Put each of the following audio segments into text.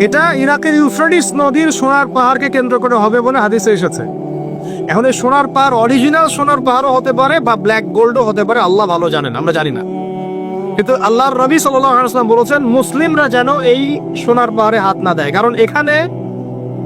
এটা ইরাকের ইউফ্রেটিস নদীর সোনার পাহাড়কে কেন্দ্র করে হবে বলে হাদিসে এসেছে। এখন এই সোনার পাহাড় অরিজিনাল সোনার পাহাড়ও হতে পারে বা ব্ল্যাক গোল্ডও হতে পারে, আল্লাহ ভালো জানেন, আমরা জানি না। কিন্তু আল্লাহর নবী সাল্লাল্লাহু আলাইহি ওয়াসাল্লাম বলেছেন মুসলিমরা যেন এই সোনার পাহাড়ে হাত না দেয়, কারণ এখানে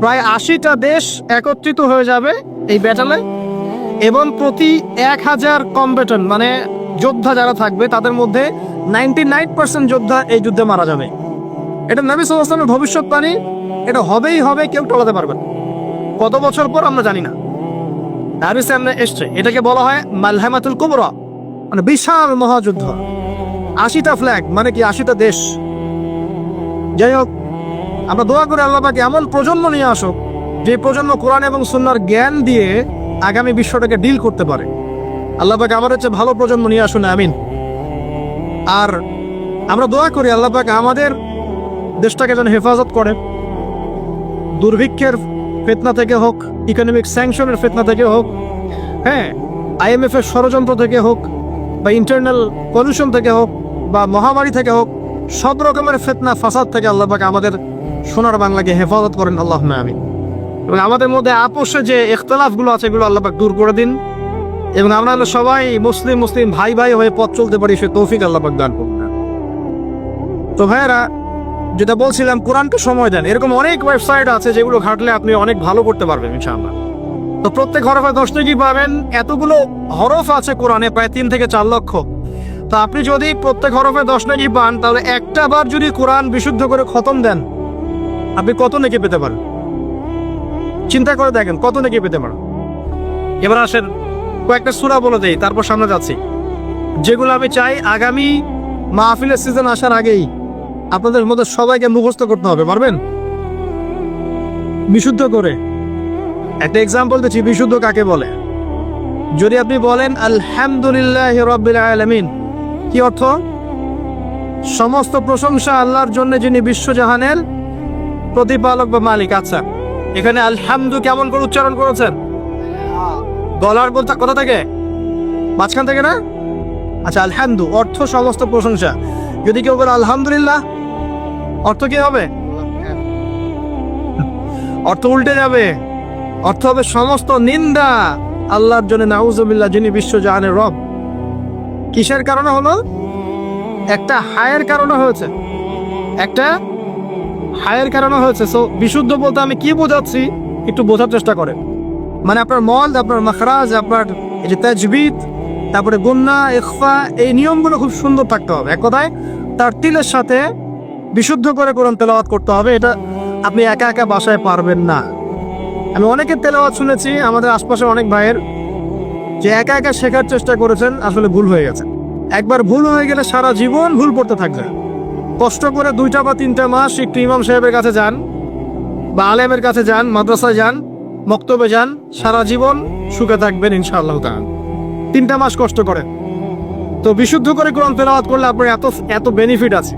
প্রায় 80টা দেশ একত্রিত হয়ে যাবে এই ব্যাটেলে, এবং প্রতি 1000 কমব্যাটেন্ট মানে যোদ্ধা যারা থাকবে তাদের মধ্যে 99% যোদ্ধা এই যুদ্ধে মারা যাবে। এটা নবী সাল্লাল্লাহু আলাইহি ওয়াসাল্লামের ভবিষ্যৎবাণী, এটা হবেই হবে, কেউ টলাতে পারবে না। কত বছর পর আমরা জানি না, হাদিসে আমরা এসছে এটাকে বলা হয় মালহামাতুল কুবরা, মানে বিশাল মহাযুদ্ধ। 80টা ফ্ল্যাগ মানে কি 80টা দেশ। যাই হোক, আমরা দোয়া করে আল্লাহ পাক এমন প্রজন্ম নিয়ে আসুক যে প্রজন্ম কোরআন এবং সুন্নাহর জ্ঞান দিয়ে আগামী বিশ্বটাকে ডিল করতে পারে। আল্লাহ পাক আমার হচ্ছে ভালো প্রজন্ম নিয়ে আসুন, আমিন। আর আমরা দোয়া করি আল্লাহ পাক আমাদের দেশটাকে যেন হেফাজত করে, দুর্ভিক্ষের ফিতনা থেকে হোক, ইকোনমিক স্যাংশনের ফিতনা থেকে হোক, হ্যাঁ, IMF এর ষড়যন্ত্র থেকে হোক, বা ইন্টারনাল পলিউশন থেকে হোক, বা মহামারী থেকে হোক, সব রকমের ফিতনা ফাসাদ থেকে আল্লাহ পাক আমাদের সোনার বাংলাকে হেফাজত করেন, আল্লাহুম্মা আমিন। এবং আমাদের মধ্যে আপোষে যে ইখতিলাফগুলো আছে এগুলো আল্লাহ পাক দূর করে দিন, এবং আমরা সবাই মুসলিম ভাই ভাই হয়ে পথ চলতে পারি, সে তৌফিক আল্লাহ পাক দান করুন। তো ভাইয়েরা, যেটা বলছিলাম, কোরআনকে সময় দেন। এরকম অনেক ওয়েবসাইট আছে যেগুলো ঘাটলে আপনি অনেক ভালো করতে পারবেন ইনশাআল্লাহ। তো প্রত্যেক হরফে 10 নেকি পাবেন। এতগুলো হরফ আছে কোরআনে, প্রায় 3 থেকে 4 লক্ষ। তো আপনি যদি প্রত্যেক হরফে 10 নেকি পান, তাহলে একটা বার যদি কোরআন বিশুদ্ধ করে খতম দেন, আপনি কত নেকি পেতে পারেন? চিন্তা করে দেখেন কত নেকি পেতে পারেন। এবার আসেন কয়েকটা সূরা বলে দেই, তারপর সামনে যাচ্ছি। যেগুলো আমি চাই আগামী মাহফিলের সিজন আসার আগেই আপনাদের মধ্যে সবাইকে মুখস্থ করতে হবে, পারবেন? বিশুদ্ধ করে। একটা এক্সাম্পল দিচ্ছি, বিশুদ্ধ কাকে বলে। যদি আপনি বলেন আলহামদুলিল্লাহ রাব্বিল আলামিন, কি অর্থ? সমস্ত প্রশংসা আল্লাহর জন্য, যিনি বিশ্বজাহানের প্রতিপালক বা মালিক। আচ্ছা, এখানে আলহামদু কেমন করে উচ্চারণ করেছেন? গলার বলতে কোথা থেকে? মাঝখান থেকে না? আচ্ছা, আলহামদু অর্থ সমস্ত প্রশংসা। যদি কেউ বলে আলহামদুলিল্লাহ, অর্থ কি হবে? অর্থ উল্টে যাবে, অর্থ হবে সমস্ত নিন্দা আল্লাহর জন্য, নাউজুবিল্লাহ, যিনি বিশ্বজাহানের রব। কিসের কারণে হলো? একটা হায়ের কারণে হয়েছে, একটা হায়ের কারণে হয়েছে। সো বিশুদ্ধ বলতে আমি কি বোঝাচ্ছি একটু বোঝার চেষ্টা করেন। মানে আপনার মল, আপনার মাখরাজ, আপনার এই যে তাজবিদ, তারপরে গুন্না, ইখফা, এই নিয়মগুলো খুব সুন্দর থাকতে হবে। এক কথায় তার তিলের সাথে বিশুদ্ধ করে কোরআন তেলাওয়াত করতে হবে। এটা আপনি একা একা বাসায় পারবেন না। আমি অনেকের তেলাওয়াত শুনেছি, আমাদের আশপাশে অনেক ভাইয়ের, যে একা একা শেখার চেষ্টা করেছেন, আসলে ভুল হয়ে গেছে। একবার ভুল হয়ে গেলে সারা জীবন ভুল পড়তে থাকবে। কষ্ট করে 2টা বা 3টা মাস একটু ইমাম সাহেবের কাছে যান, বা আলেমের কাছে যান, মাদ্রাসায় যান, মক্তবে যান, সারা জীবন সুখে থাকবেন ইনশাআল্লাহ তাআলা। 3টা মাস কষ্ট করেন। তো বিশুদ্ধ করে কোরআন তেলাওয়াত করলে আপনার এত বেনিফিট আছে।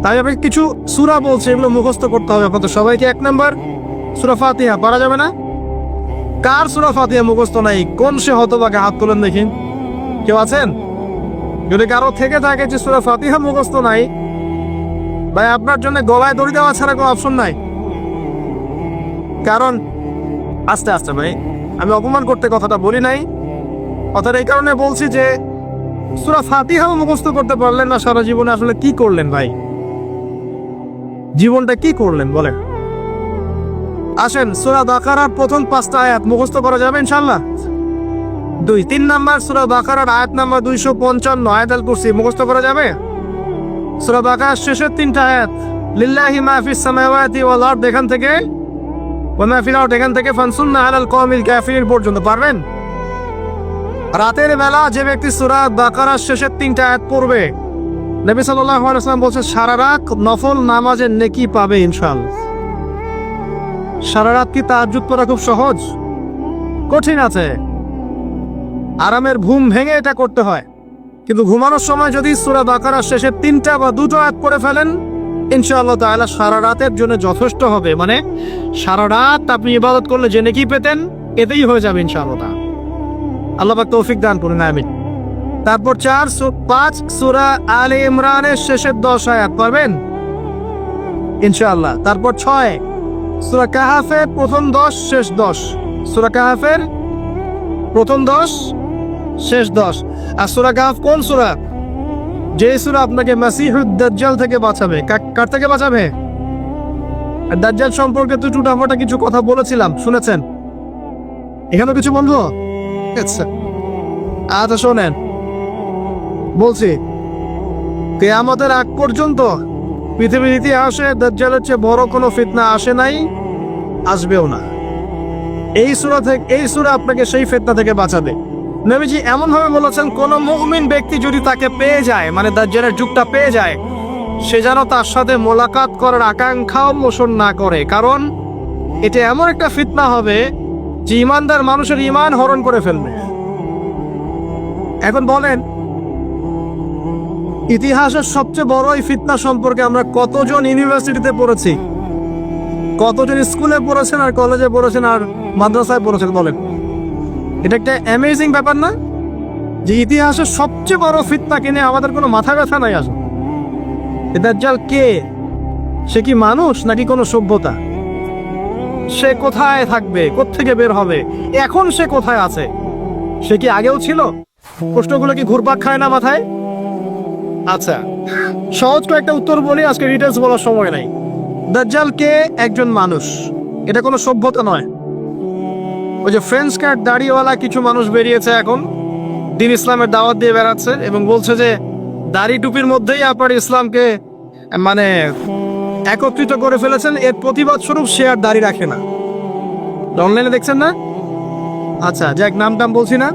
তাই আমি কিছু সূরা বলছি, এগুলো মুখস্থ করতে হবে আপনাদের সবাইকে। 1 নাম্বার সূরা ফাতিহা, পারা যাবে না? কার সূরা ফাতিহা মুখস্থ নাই? কোন সে হতভাগা? হাত তোলেন দেখি, কেউ আছেন? যদি কারো থেকে থাকে যে সূরা ফাতিহা মুখস্থ নাই, ভাই আপনার জন্য গলায় দড়ি দেওয়া ছাড়া কোনো অপশন নাই। কারণ আস্তে আস্তে ভাই, আমি অপমান করতে কথাটা বলি নাই, কথাটা এই কারণে বলছি যে সূরা ফাতিহাও মুখস্থ করতে পারলেন না, সারা জীবনে আসলে কি করলেন ভাই? জীবনটা কি করলেন বলেন? আসেন, সূরা বাকারার প্রথম 5টা আয়াত মুখস্থ করা যাবে ইনশাআল্লাহ। 3 নাম্বার সূরা বাকারার আয়াত নাম্বার 255, আয়াতুল কুরসি মুখস্থ করা যাবে? সূরা বাকারার শেষের 3টা আয়াত, লিল্লাহি মা ফিস সামাওয়াতি ওয়াল আরদ, এখান থেকে ওয়া মা ফিল আরদ, এখান থেকে ফানসুরনা আলাল কওমিল কাফিরিন পর্যন্ত পারবেন? রাতের বেলা যে ব্যক্তি সূরা বাকারার শেষের 3টা আয়াত পড়বে, নবী সাল্লাল্লাহু আলাইহি ওয়াসাল্লাম বলেছেন সারা রাত নফল নামাজের নেকি পাবে ইনশাআল্লাহ। সারা রাত কি তাহাজ্জুদ পড়া খুব সহজ? কঠিন আছে। আরামের ঘুম ভেঙে এটা করতে হয়। কিন্তু ঘুমানোর সময় যদি সূরা বাকারার শেষের 3টা বা 2টো আয়াত পড়ে ফেলেন, ইনশাআল্লাহ তাআলা সারা রাতের জন্য যথেষ্ট হবে। মানে সারা রাত আপনি ইবাদত করলে যে নেকি পেতেন, এতেই হয়ে যাবে ইনশাআল্লাহ। আল্লাহ পাক তৌফিক দান করুন, আমিন। তারপর 4-5 সূরা আলে ইমরানের শেষের 10 আয়াত পারবেন? ইনশাআল্লাহ। তারপর 6 সূরা কাহাফের প্রথম 10 শেষ 10, সূরা কাহাফের প্রথম 10 শেষ 10। আর সূরা কাহাফ কোন সূরা? যে সূরা আপনাকে মাসিহুদ দাজ্জাল থেকে বাঁচাবে। কার থেকে বাঁচাবে? আর দাজ্জাল সম্পর্কে তো টুটাফাটা কিছু কথা বলেছিলাম, শুনেছেন? এখানে কিছু বলবো? আচ্ছা আচ্ছা, শোনেন, বলছি কিয়ামতের আগ পর্যন্ত পৃথিবীর ইতিহাসে দাজ্জালের চেয়ে বড় কোনো ফিতনা আসে নাই, আসবেও না। এই সূরা আপনাকে সেই ফিতনা থেকে বাঁচাবে। নবীজি এমন ভাবে বলেছেন, কোন মুমিন ব্যক্তি যদি তাকে পেয়ে যায়, মানে দাজ্জালের যুগটা পেয়ে যায়, সে যেন তার সাথে মোলাকাত করার আকাঙ্ক্ষাও পোষণ না করে, কারণ এটা এমন একটা ফিতনা হবে যে ইমানদার মানুষের ইমান হরণ করে ফেলবে। এখন বলেন, ইতিহাসের সবচেয়ে বড় এই ফিতনা সম্পর্কে আমরা কতজন ইউনিভার্সিটিতে পড়েছি, কতজন স্কুলে পড়েছেন আর কলেজে পড়েছেন আর মাদ্রাসায় পড়েছেন? বলেন, এটা একটা অ্যামেজিং ব্যাপার না যে ইতিহাসের সবচেয়ে বড় ফিতনা কিনে আমাদের কোনো মাথা ব্যথা নাই আসে। দাজ্জাল কে? সে কি মানুষ নাকি কোনো সভ্যতা? সে কোথায় থাকবে? কোত্থেকে বের হবে? এখন সে কোথায় আছে? সে কি আগেও ছিল? প্রশ্নগুলো কি ঘুরপাক খায় না মাথায়? আচ্ছা, সহজ কয়েকটা উত্তর বলি, আজকে ডিটেলস বলার সময় নাই। দাজ্জাল কে? একজন মানুষ, এটা কোনো সভ্যতা নয়। ওই যে ফ্রেঞ্চ কাট দাড়িওয়ালা কিছু মানুষ বেরিয়েছে এখন, দিন ইসলামের দাওয়াত দিয়ে বেড়াচ্ছে এবং বলছে যে দাড়ি টুপির মধ্যেই আপনার ইসলামকে মানে একত্রিত করে ফেলেছেন, এর প্রতিবাদ স্বরূপ সে আর দাড়ি রাখে না। অনলাইনে দেখছেন না? আচ্ছা, যাক, নাম টাম বলছি না।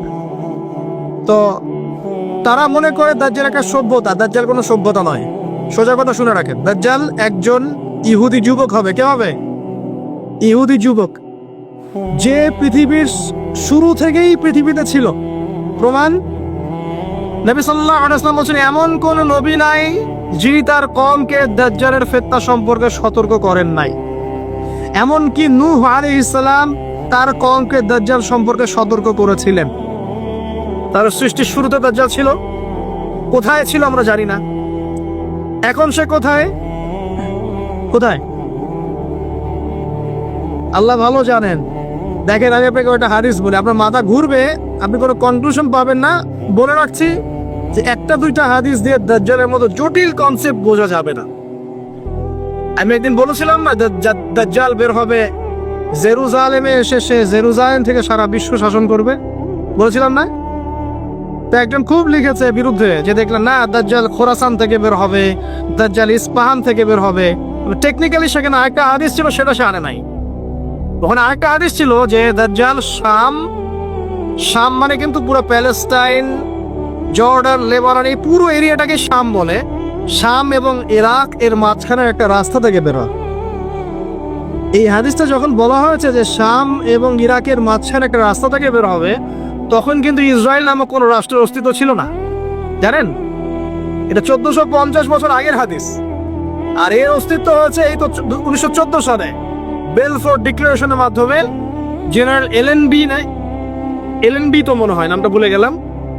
তো তারা মনে করে দাজ্জাল একটা সভ্যতা। দাজ্জাল কোনো সভ্যতা নয়। সোজা কথা শুনে রাখেন, দাজ্জাল একজন ইহুদি যুবক হবে। কে হবে? ইহুদি যুবক, যে পৃথিবীর শুরু থেকেই পৃথিবীতে ছিল। প্রমাণ, নবী সাল্লাল্লাহু আলাইহি ওয়াসাল্লাম বলেছেন, এমন কোন নবী নাই যিনি তার কওমকে দাজ্জালের ফিতনা সম্পর্কে সতর্ক করেন নাই। এমনকি নূহ আলাইহিস সালাম তার কওমকে দাজ্জাল সম্পর্কে সতর্ক করেছিলেন। তার সৃষ্টির শুরুতে দাজ্জাল ছিল। কোথায় ছিল আমরা জানি না। এখন সে কোথায়? কোথায় আল্লাহ ভালো জানেন। দেখেন, আমি আপনাকে একটা হাদিস বলি, আপনার মাথা ঘুরবে, আপনি কোনো কনক্লুশন পাবেন না। বলে রাখছি যে একটা দুইটা হাদিস দিয়ে দাজ্জালের মতো জটিল কনসেপ্ট বোঝা যাবে না। আমি একদিন বলেছিলাম না, দাজ্জাল বের হবে জেরুজালেমে এসে, সে জেরুজালেম থেকে সারা বিশ্ব শাসন করবে, বলেছিলাম না? তো একজন খুব লিখেছে বিরুদ্ধে, যে দেখলেন না দাজ্জাল খোরাসান থেকে বের হবে, দাজ্জাল ইস্পাহান থেকে বের হবে। টেকনিক্যালি সেখানে আরেকটা হাদিস ছিল, সেটা সে আনে নাই। ওখানে আরেকটা হাদিস ছিল যে দাজ্জাল শাম মানে কিন্তু পুরো প্যালেস্টাইন, জর্ডান, লেবানন, এই পুরো এরিয়াটাকে শাম বলে। শাম এবং ইরাক এর মাঝখানে একটা রাস্তা থেকে বের হয়। এই হাদিসটা যখন বলা হয়েছে যে শাম এবং ইরাকের মাঝখানে একটা রাস্তা থেকে বের হবে, তখন কিন্তু ইসরায়েল নামক কোনো রাষ্ট্রের অস্তিত্ব ছিল না, জানেন? এটা 1450 বছর আগের হাদিস। আর এর অস্তিত্ব হয়েছে এই তো 1914 সালে বেলফোর্ট ডিক্লারেশনের মাধ্যমে। জেনারেল এলএনবি তো মনে হয়, নামটা ভুলে গেলাম,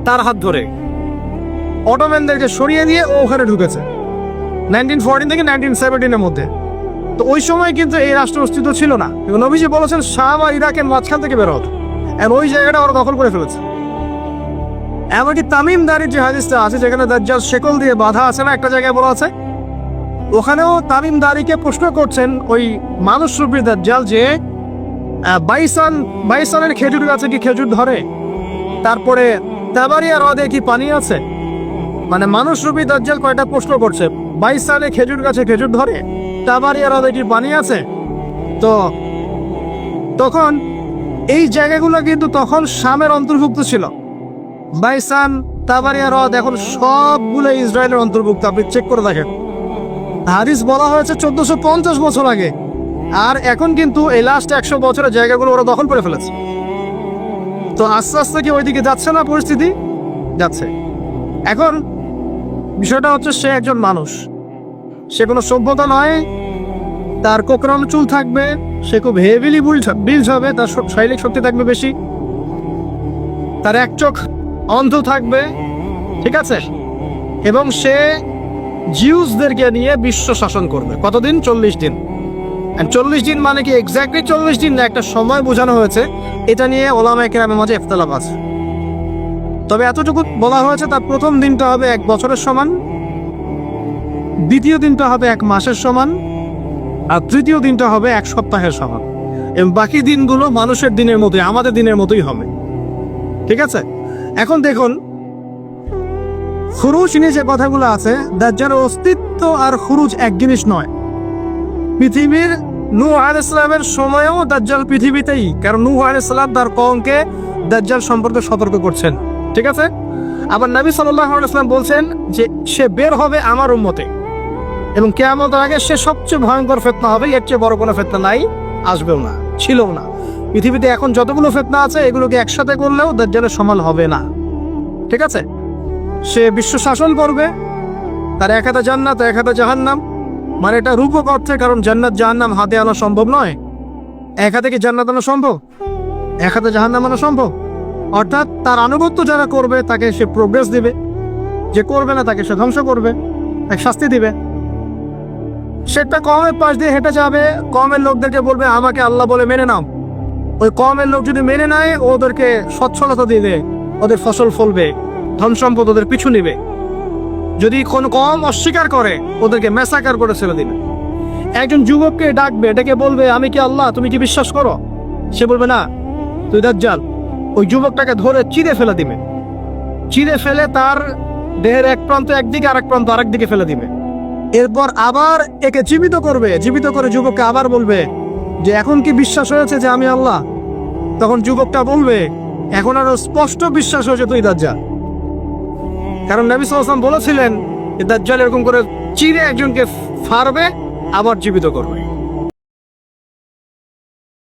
তার হাত ধরে অটোম্যানদেরকে সরিয়ে দিয়ে ও ওখানে ঢুকেছে 1914 থেকে 1917 মধ্যে। তো ওই সময় কিন্তু এই রাষ্ট্র অস্তিত্ব ছিল না। নবীজি বলেছেন শাম আর ইরাকের মাঝখান থেকে বের হতো, আর ওই জায়গাটা ওরা দখল করে ফেলেছে। এমনকি তামিম দারির যে হাদিসটা আছে, যেখানে দাজ্জাল শেকল দিয়ে বাঁধা আছে না, একটা জায়গায় বলা আছে, ওখানেও তামিম দারিকে প্রশ্ন করছেন ওই মানুষরূপী দাজ্জাল যে বাইসানের খেজুর গাছে কি খেজুর ধরে, তারপরে তাবারিয়া হ্রদে কি পানি আছে। মানে মানুষরূপী দাজ্জাল কয়টা প্রশ্ন করছে, বাইসানে খেজুর গাছে খেজুর ধরে, তাবারিয়া হ্রদে কি পানি আছে। তো তখন এই জায়গাগুলো কিন্তু তখন শামের অন্তর্ভুক্ত ছিল। বাইসান, তাবারিয়া হ্রদ এখন সবগুলো ইসরায়েলের অন্তর্ভুক্ত। আপনি চেক করে দেখেন, হাদিস বলা হয়েছে 1450 বছর আগে। আর এখন কিন্তু এই লাস্ট 100 বছরের জায়গাগুলো ওরা দখল করে ফেলেছে। তো আস্তে আস্তে কি ওইদিকে যাচ্ছে না পরিস্থিতি? যাচ্ছে। এখন বিষয়টা হচ্ছে, সে একজন মানুষ, সে কোনো সভ্যতা নয়। তার কোকড়ানো চুল থাকবে, সে খুব হেভিলি বিল্ড হবে, তার শারীরিক শক্তি থাকবে বেশি, তার এক চোখ অন্ধ থাকবে, ঠিক আছে? এবং সে জিউসদেরকে নিয়ে বিশ্ব শাসন করবে। কতদিন? 40 দিন। 40 দিন মানে কি এক্স্যাক্টলি 40 দিন না, একটা সময় বোঝানো হয়েছে। এটা নিয়ে ওলামায়ে কেরামের মাঝে ইখতিলাফ আছে। তবে এতটুকু বলা হয়েছে, তার প্রথম দিনটা হবে 1 বছরের সমান, দ্বিতীয় দিনটা হবে 1 মাসের সমান, আর তৃতীয় দিনটা হবে 1 সপ্তাহের সমান। এবং বাকি দিনগুলো মানুষের দিনের মতোই, আমাদের দিনের মতোই হবে। ঠিক আছে? এখন দেখুন, খুরুজ নিয়ে যে কথাগুলো আছে, দাজ্জালের অস্তিত্ব আর খুরুজ এক জিনিস নয়। পৃথিবীর নূহ আলাইহিস সালামের সময়ও দাজ্জাল পৃথিবীতেই, কারণ নূহ আলাইহিস সালাম তার কওমকে দাজ্জাল সম্পর্কে সতর্ক করছেন। ঠিক আছে? আবার নবী সাল্লাল্লাহু আলাইহি ওয়াসাল্লাম বলছেন যে সে বের হবে আমার উম্মতে, এবং কিয়ামতের আগে সে সবচেয়ে ভয়ঙ্কর ফিতনা হবে, এর চেয়ে বড় কোনো ফিতনা নাই, আসবেও না, ছিলও না। পৃথিবীতে এখন যতগুলো ফিতনা আছে এগুলোকে একসাথে করলেও দাজ্জালের সমান হবে না। ঠিক আছে? সে বিশ্ব শাসন করবে, তার 1 হাতে জান্নাত 1 হাতে জাহান্নাম। মানে এটা রূপক অর্থে, কারণ জান্নাত জাহান্নাম হাতে আনা সম্ভব নয়। 1 হাতে কি জান্নাত আনা সম্ভব? 1 হাতে জাহান্নাম আনা সম্ভব? অর্থাৎ তার আনুগত্য যারা করবে তাকে সে প্রোগ্রেস দিবে, যে করবে না তাকে সে ধ্বংস করবে, এক শাস্তি দিবে। সেটা কমের পাশ দিয়ে হেঁটে যাবে, কমের লোকদেরকে বলবে আমাকে আল্লাহ বলে মেনে নাও। ওই কমের লোক যদি মেনে নেয়, ওদেরকে সচ্ছলতা দিবে, ওদের ফসল ফলবে, ধন সম্পদ ওদের পিছু নিবে। যদি কোন কম অস্বীকার করে, ওদেরকে মেসাকার করে ছেড়ে দিবে। একজন যুবককে ডাকবে, ডেকে বলবে আমি কি আল্লাহ, তুমি কি বিশ্বাস করো? সে বলবে না, তুই দাজ্জাল। ওই যুবকটাকে ধরে চিরে ফেলে দিবে, চিরে ফেলে তার দেহের এক প্রান্ত একদিকে, আরেক প্রান্ত আরেক দিকে ফেলে দিবে। এরপর আবার একে জীবিত করবে, জীবিত করে যুবককে আবার বলবে যে এখন কি বিশ্বাস হয়েছে যে আমি আল্লাহ? তখন যুবকটা বলবে এখন আরো স্পষ্ট বিশ্বাস হয়েছে তুই দাজ্জাল। কারণ নবী সাল্লাল্লাহু আলাইহি ওয়াসাল্লাম বলেছিলেন যে দাজ্জাল এরকম করে চিরে একজনকে ফাড়বে, আবার জীবিত করবে।